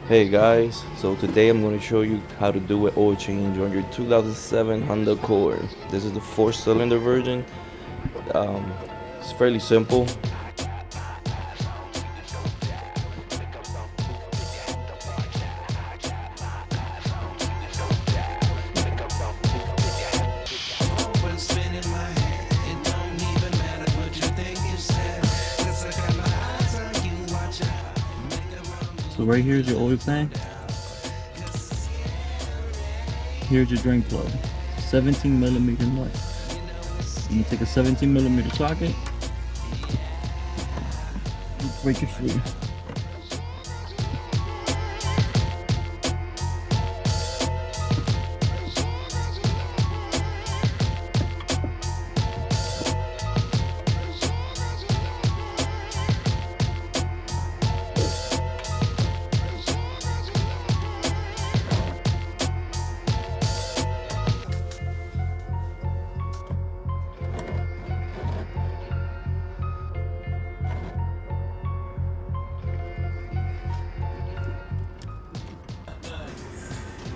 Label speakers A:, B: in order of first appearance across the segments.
A: Hey guys, so today I'm going to show you how to do an oil change on your 2007 Honda Accord. This is the 4-cylinder version. Um, it's fairly simple.
B: So right here is your oil tank. Here's your drain plug, 17 millimeter nut. I'm gonna take a 17 millimeter socket, break it free.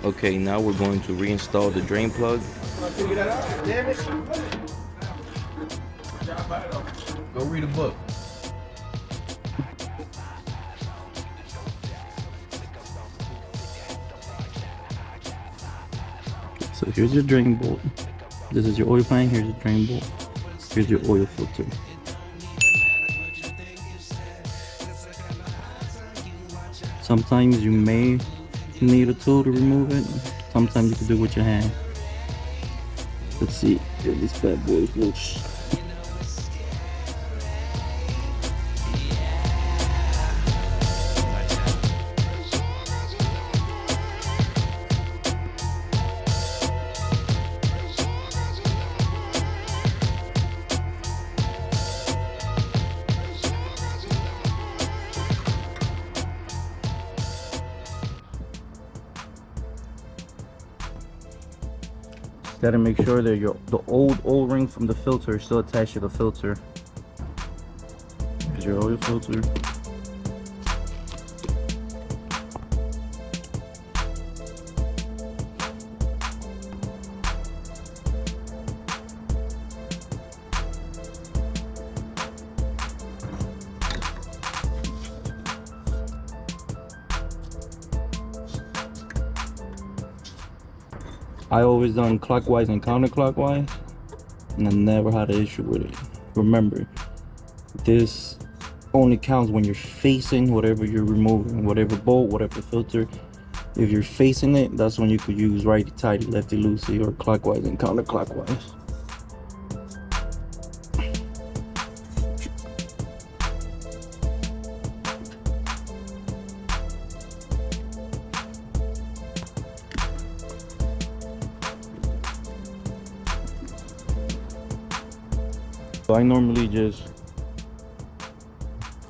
A: Okay, now we're going to reinstall the drain plug.
C: Go read a book.
B: So here's your drain bolt. This is your oil pan, here's your drain bolt. Here's your oil filter. Sometimes you may need a tool to remove it. Sometimes you can do it with your hand. Let's see, get this bad boy loose. Gotta make sure that the old O-ring from the filter is still attached to the filter. Here's your oil filter. I always done clockwise and counterclockwise, and I never had an issue with it. Remember, this only counts when you're facing whatever you're removing, whatever bolt, whatever filter. If you're facing it, that's when you could use righty tighty, lefty loosey, or clockwise and counterclockwise. So I normally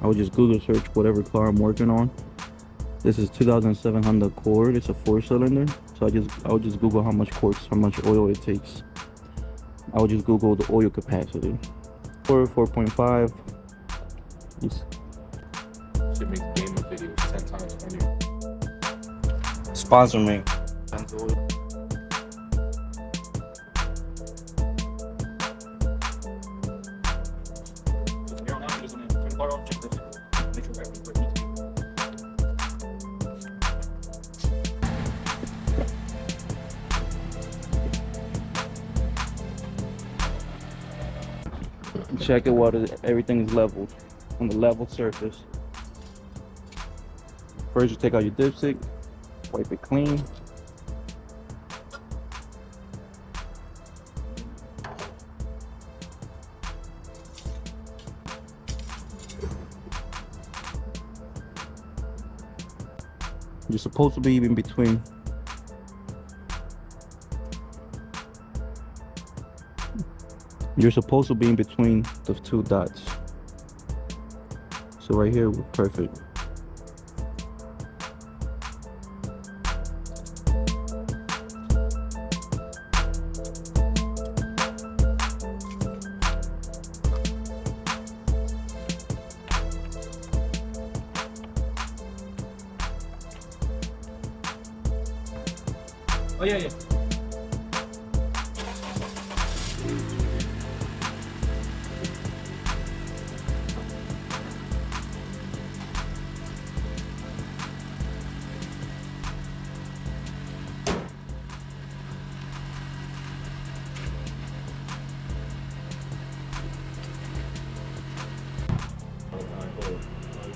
B: I would just Google search whatever car I'm working on. This is 2007 Honda Accord. It's a 4-cylinder. So I would just Google how much oil it takes. I would just Google the oil capacity. 4.5.
C: Should make gaming videos 10 times funnier.
B: Sponsor me. Check it while everything is leveled on the level surface. First, you take out your dipstick, wipe it clean. You're supposed to be in between. You're supposed to be in between the two dots. So right here, we're perfect.
C: Oh yeah, yeah.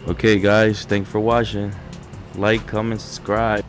A: Okay, guys, thanks for watching. Like, comment, subscribe.